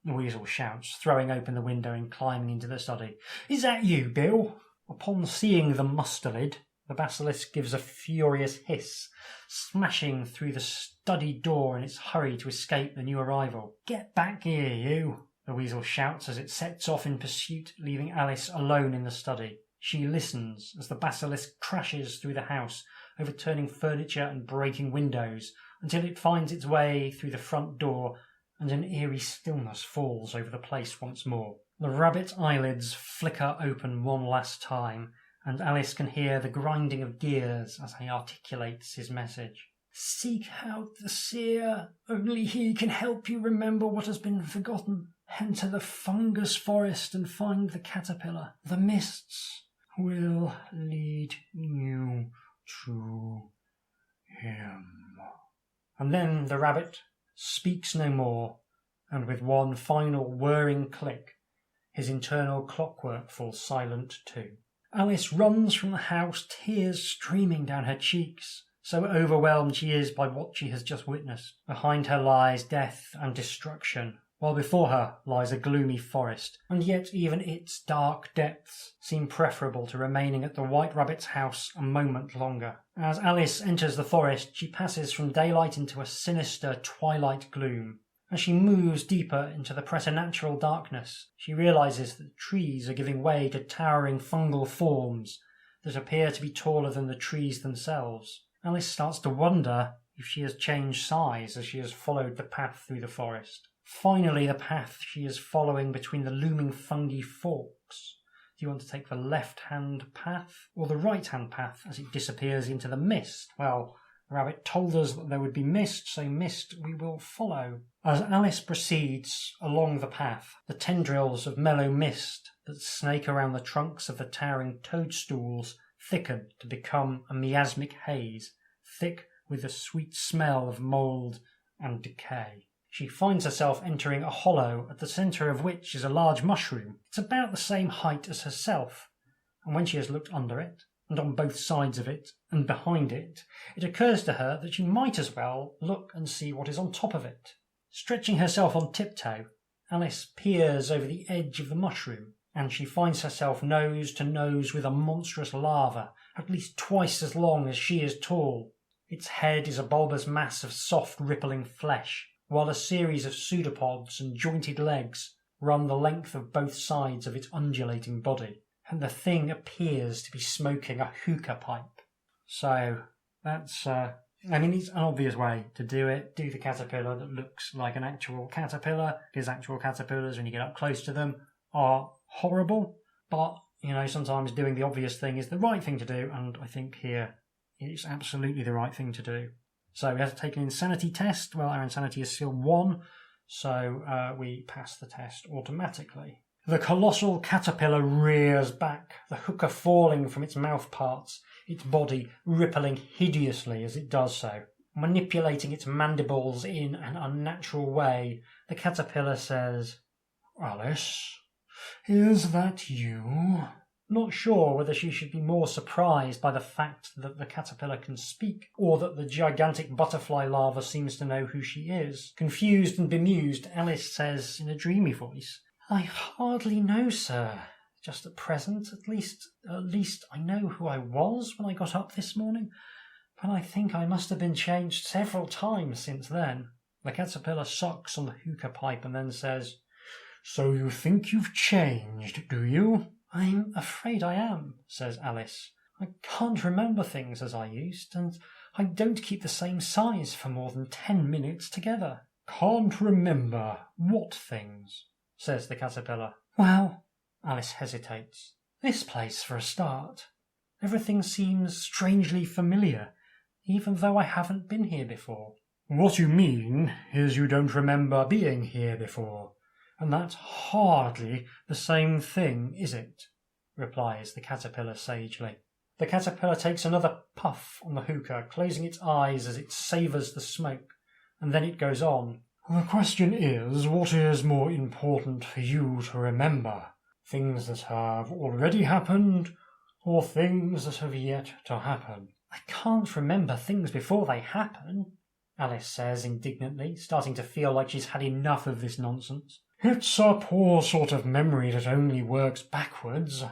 The weasel shouts, throwing open the window and climbing into the study. Is that you, Bill? Upon seeing the mustelid, the basilisk gives a furious hiss, smashing through the study door in its hurry to escape the new arrival. Get back here, you! The weasel shouts as it sets off in pursuit, leaving Alice alone in the study. She listens as the basilisk crashes through the house, overturning furniture and breaking windows, until it finds its way through the front door, and an eerie stillness falls over the place once more. The rabbit's eyelids flicker open one last time, and Alice can hear the grinding of gears as he articulates his message. Seek out the seer. Only he can help you remember what has been forgotten. Enter the fungus forest and find the caterpillar. The mists will lead you to him. And then the rabbit speaks no more, and with one final whirring click, his internal clockwork falls silent too. Alice runs from the house, tears streaming down her cheeks. so overwhelmed she is by what she has just witnessed. Behind her lies death and destruction, while before her lies a gloomy forest, and yet even its dark depths seem preferable to remaining at the White Rabbit's house a moment longer. As Alice enters the forest, she passes from daylight into a sinister twilight gloom. As she moves deeper into the preternatural darkness, she realises that trees are giving way to towering fungal forms that appear to be taller than the trees themselves. Alice starts to wonder if she has changed size as she has followed the path through the forest. Finally, the path she is following between the looming fungi forks. Do you want to take the left-hand path or the right-hand path as it disappears into the mist? Well, the rabbit told us that there would be mist, so mist we will follow. As Alice proceeds along the path, the tendrils of mellow mist that snake around the trunks of the towering toadstools thicken to become a miasmic haze, thick with the sweet smell of mould and decay. She finds herself entering a hollow at the centre of which is a large mushroom. It's about the same height as herself, and when she has looked under it, and on both sides of it, and behind it, it occurs to her that she might as well look and see what is on top of it. Stretching herself on tiptoe, Alice peers over the edge of the mushroom, and she finds herself nose to nose with a monstrous larva, at least twice as long as she is tall. Its head is a bulbous mass of soft, rippling flesh, while a series of pseudopods and jointed legs run the length of both sides of its undulating body, and the thing appears to be smoking a hookah pipe. So, that's, it's an obvious way to do it. Do the caterpillar that looks like an actual caterpillar, because actual caterpillars, when you get up close to them, are horrible. But, sometimes doing the obvious thing is the right thing to do, and I think here it's absolutely the right thing to do. So we have to take an insanity test. Well, our insanity is still 1, so we pass the test automatically. The colossal caterpillar rears back, the hookah falling from its mouth parts, its body rippling hideously as it does so. Manipulating its mandibles in an unnatural way, the caterpillar says, "Alice, is that you?" Not sure whether she should be more surprised by the fact that the caterpillar can speak, or that the gigantic butterfly larva seems to know who she is. Confused and bemused, Alice says in a dreamy voice, "I hardly know, sir. Just at present, at least I know who I was when I got up this morning, but I think I must have been changed several times since then." The caterpillar sucks on the hookah pipe and then says, "So you think you've changed, do you?" "I'm afraid I am," says Alice. "I can't remember things as I used, and I don't keep the same size for more than 10 minutes together." "Can't remember what things?" says the caterpillar. "Well," Alice hesitates, "this place for a start. Everything seems strangely familiar, even though I haven't been here before." "What you mean is you don't remember being here before. And that's hardly the same thing, is it?" replies the caterpillar sagely. The caterpillar takes another puff on the hookah, closing its eyes as it savours the smoke, and then it goes on. "The question is, what is more important for you to remember? Things that have already happened, or things that have yet to happen?" "I can't remember things before they happen," Alice says indignantly, starting to feel like she's had enough of this nonsense. "It's a poor sort of memory that only works backwards,"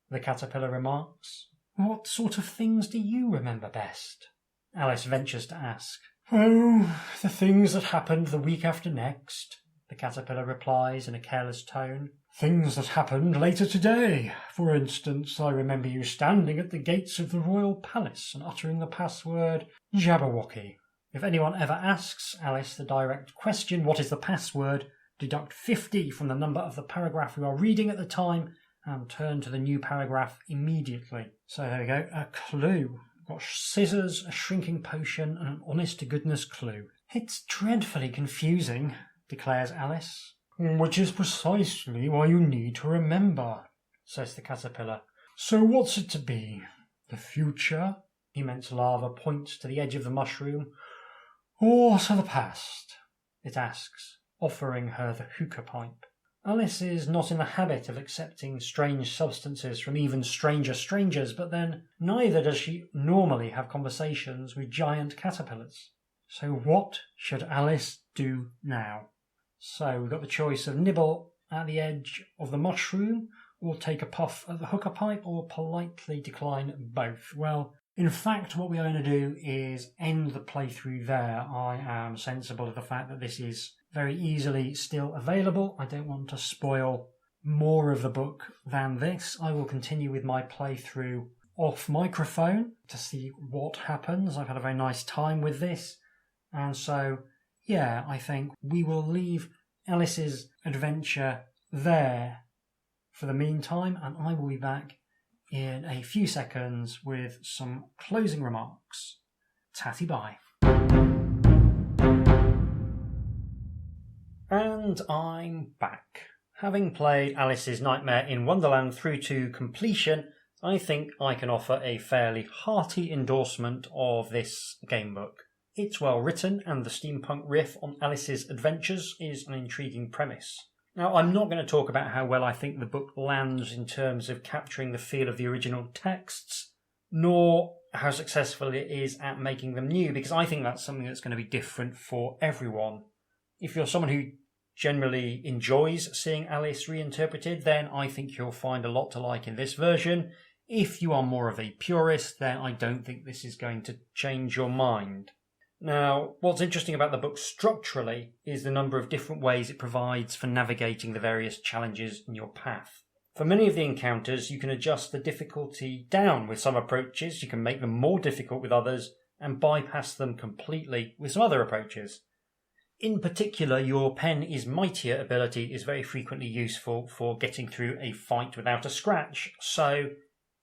the caterpillar remarks. "What sort of things do you remember best?" Alice ventures to ask. "Oh, the things that happened the week after next," the caterpillar replies in a careless tone. "Things that happened later today. For instance, I remember you standing at the gates of the royal palace and uttering the password Jabberwocky." If anyone ever asks Alice the direct question, "What is the password?" deduct 50 from the number of the paragraph you are reading at the time and turn to the new paragraph immediately. So there we go, a clue. We've got scissors, a shrinking potion, and an honest-to-goodness clue. "It's dreadfully confusing," declares Alice. "Which is precisely why you need to remember," says the caterpillar. "So what's it to be? The future?" The immense larva points to the edge of the mushroom. "Or to the past?" it asks, offering her the hookah pipe. Alice is not in the habit of accepting strange substances from even stranger strangers, but then neither does she normally have conversations with giant caterpillars. So what should Alice do now? So we've got the choice of nibble at the edge of the mushroom, or take a puff at the hookah pipe, or politely decline both. Well, in fact, what we are going to do is end the playthrough there. I am sensible of the fact that this is very easily still available. I don't want to spoil more of the book than this. I will continue with my playthrough off microphone to see what happens. I've had a very nice time with this. And so, yeah, I think we will leave Alice's adventure there for the meantime, and I will be back in a few seconds with some closing remarks. Tatty bye. And I'm back. Having played Alice's Nightmare in Wonderland through to completion, I think I can offer a fairly hearty endorsement of this gamebook. It's well written, and the steampunk riff on Alice's adventures is an intriguing premise. Now, I'm not going to talk about how well I think the book lands in terms of capturing the feel of the original texts, nor how successful it is at making them new, because I think that's something that's going to be different for everyone. If you're someone who generally enjoys seeing Alice reinterpreted, then I think you'll find a lot to like in this version. If you are more of a purist, then I don't think this is going to change your mind. Now, what's interesting about the book structurally is the number of different ways it provides for navigating the various challenges in your path. For many of the encounters, you can adjust the difficulty down with some approaches, you can make them more difficult with others, and bypass them completely with some other approaches. In particular, your pen is mightier ability is very frequently useful for getting through a fight without a scratch, so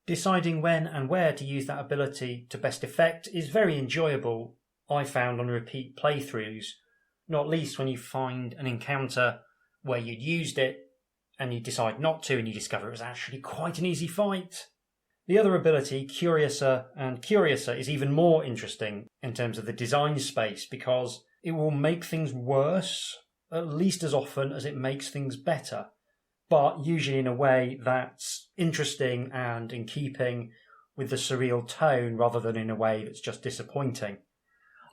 deciding when and where to use that ability to best effect is very enjoyable, I found on repeat playthroughs, not least when you find an encounter where you'd used it and you decide not to and you discover it was actually quite an easy fight. The other ability, Curiouser and Curiouser, is even more interesting in terms of the design space because it will make things worse at least as often as it makes things better, but usually in a way that's interesting and in keeping with the surreal tone rather than in a way that's just disappointing.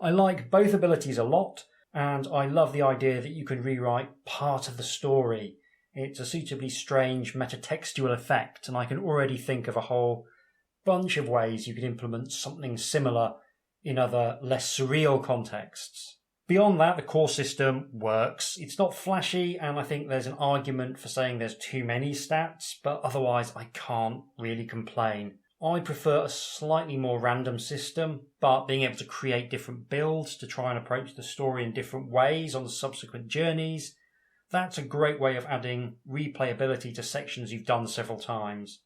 I like both abilities a lot, and I love the idea that you can rewrite part of the story. It's a suitably strange metatextual effect, and I can already think of a whole bunch of ways you could implement something similar in other less surreal contexts. Beyond that, the core system works. It's not flashy, and I think there's an argument for saying there's too many stats, but otherwise I can't really complain. I prefer a slightly more random system, but being able to create different builds to try and approach the story in different ways on the subsequent journeys, that's a great way of adding replayability to sections you've done several times.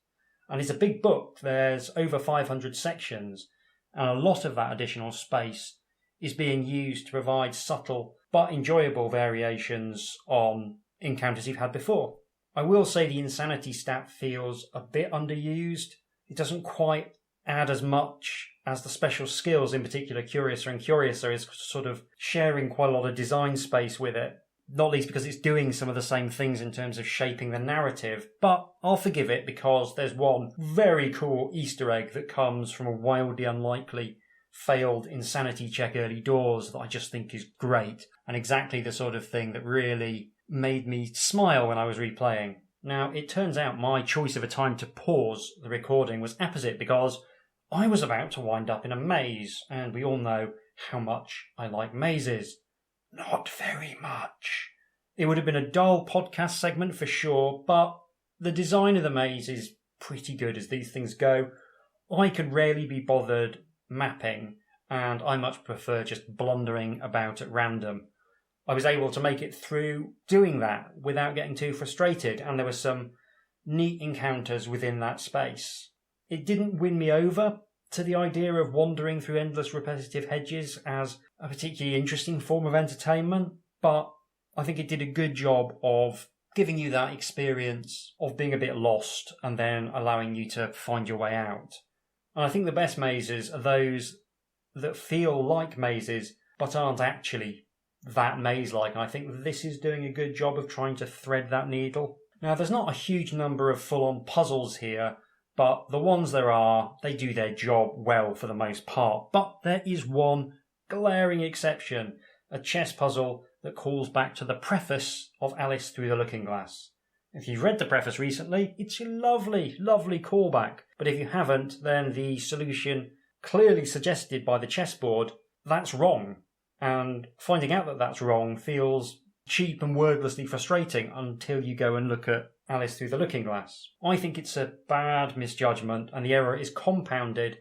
And it's a big book, there's over 500 sections, and a lot of that additional space is being used to provide subtle but enjoyable variations on encounters you've had before. I will say the insanity stat feels a bit underused. It doesn't quite add as much as the special skills, in particular Curiouser and Curiouser is sort of sharing quite a lot of design space with it, not least because it's doing some of the same things in terms of shaping the narrative, but I'll forgive it because there's one very cool Easter egg that comes from a wildly unlikely failed insanity check early doors that I just think is great, and exactly the sort of thing that really made me smile when I was replaying. Now, it turns out my choice of a time to pause the recording was apposite because I was about to wind up in a maze, and we all know how much I like mazes. Not very much. It would have been a dull podcast segment for sure, but the design of the maze is pretty good as these things go. I can rarely be bothered mapping, and I much prefer just blundering about at random. I was able to make it through doing that without getting too frustrated, and there were some neat encounters within that space. It didn't win me over to the idea of wandering through endless repetitive hedges as a particularly interesting form of entertainment, but I think it did a good job of giving you that experience of being a bit lost and then allowing you to find your way out. And I think the best mazes are those that feel like mazes but aren't actually that maze-like, and I think this is doing a good job of trying to thread that needle. Now, there's not a huge number of full-on puzzles here, but the ones there are, they do their job well for the most part. But there is one glaring exception, a chess puzzle that calls back to the preface of Alice Through the Looking Glass. If you've read the preface recently, it's a lovely, lovely callback. But if you haven't, then the solution clearly suggested by the chessboard, that's wrong. And finding out that that's wrong feels cheap and wordlessly frustrating until you go and look at Alice Through the Looking Glass. I think it's a bad misjudgment, and the error is compounded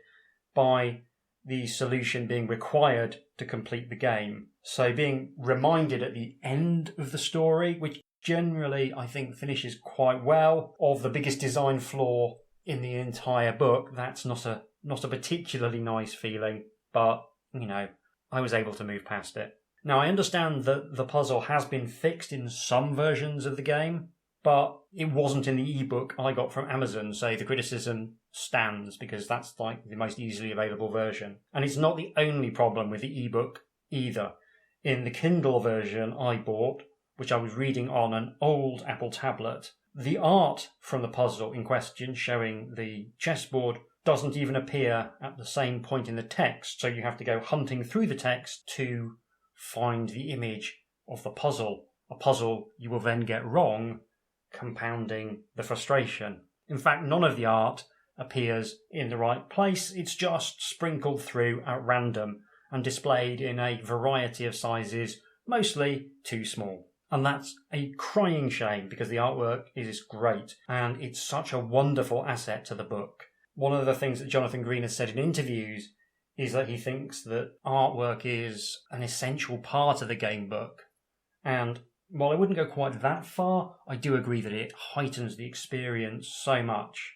by the solution being required to complete the game. So being reminded at the end of the story, which generally I think finishes quite well, of the biggest design flaw in the entire book, that's not a particularly nice feeling, but, I was able to move past it. Now, I understand that the puzzle has been fixed in some versions of the game, but it wasn't in the ebook I got from Amazon, so the criticism stands because that's like the most easily available version. And it's not the only problem with the ebook either. In the Kindle version I bought, which I was reading on an old Apple tablet, the art from the puzzle in question, showing the chessboard, doesn't even appear at the same point in the text, so you have to go hunting through the text to find the image of the puzzle, a puzzle you will then get wrong, compounding the frustration. In fact, none of the art appears in the right place, it's just sprinkled through at random and displayed in a variety of sizes, mostly too small. And that's a crying shame because the artwork is great and it's such a wonderful asset to the book. One of the things that Jonathan Green has said in interviews is that he thinks that artwork is an essential part of the game book. And while I wouldn't go quite that far, I do agree that it heightens the experience so much.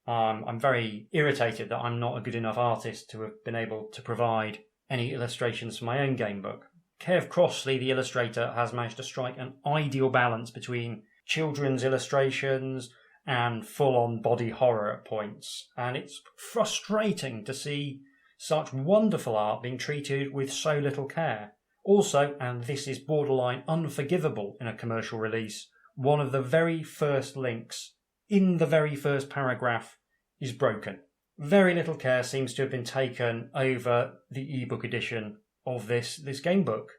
I'm very irritated that I'm not a good enough artist to have been able to provide any illustrations for my own game book. Kev Crossley, the illustrator, has managed to strike an ideal balance between children's illustrations and full-on body horror at points. And it's frustrating to see such wonderful art being treated with so little care. Also, and this is borderline unforgivable in a commercial release, one of the very first links in the very first paragraph is broken. Very little care seems to have been taken over the ebook edition of this game book.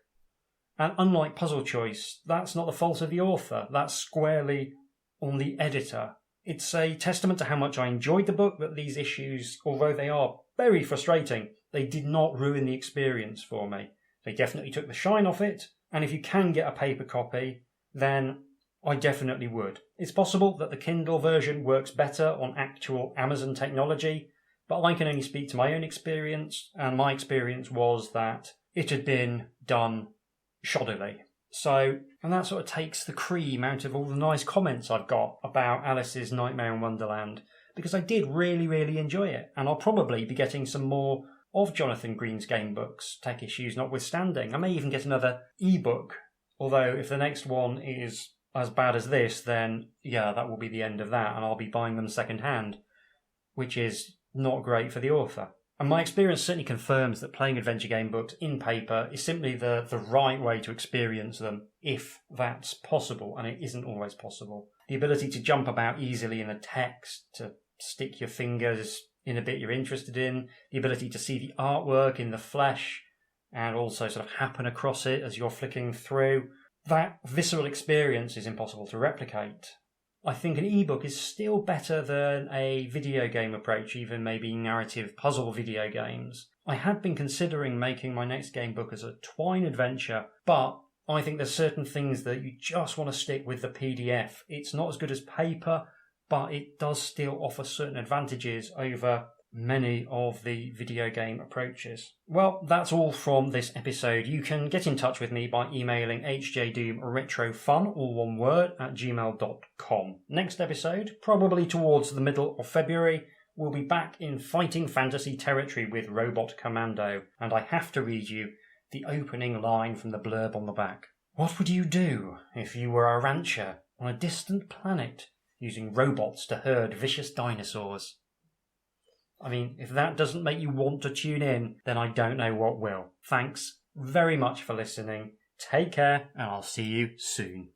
And unlike Puzzle Choice, that's not the fault of the author, that's squarely on the editor. It's a testament to how much I enjoyed the book that these issues, although they are very frustrating, they did not ruin the experience for me. They definitely took the shine off it, and if you can get a paper copy, then I definitely would. It's possible that the Kindle version works better on actual Amazon technology, but I can only speak to my own experience, and my experience was that it had been done shoddily. So, and that sort of takes the cream out of all the nice comments I've got about Alice's Nightmare in Wonderland, because I did really, really enjoy it, and I'll probably be getting some more of Jonathan Green's game books, tech issues notwithstanding. I may even get another ebook, although if the next one is as bad as this, then yeah, that will be the end of that, and I'll be buying them second hand, which is not great for the author. And my experience certainly confirms that playing adventure game books in paper is simply the right way to experience them, if that's possible, and it isn't always possible. The ability to jump about easily in the text, to stick your fingers in a bit you're interested in, the ability to see the artwork in the flesh, and also sort of happen across it as you're flicking through, that visceral experience is impossible to replicate. I think an ebook is still better than a video game approach, even maybe narrative puzzle video games. I had been considering making my next game book as a Twine adventure, but I think there's certain things that you just want to stick with the PDF. It's not as good as paper, but it does still offer certain advantages over many of the video game approaches. Well, that's all from this episode. You can get in touch with me by emailing HJDoomRetroFun, all one word, at gmail.com. Next episode, probably towards the middle of February, we'll be back in fighting fantasy territory with Robot Commando, and I have to read you the opening line from the blurb on the back. What would you do if you were a rancher on a distant planet using robots to herd vicious dinosaurs? I mean, if that doesn't make you want to tune in, then I don't know what will. Thanks very much for listening. Take care, and I'll see you soon.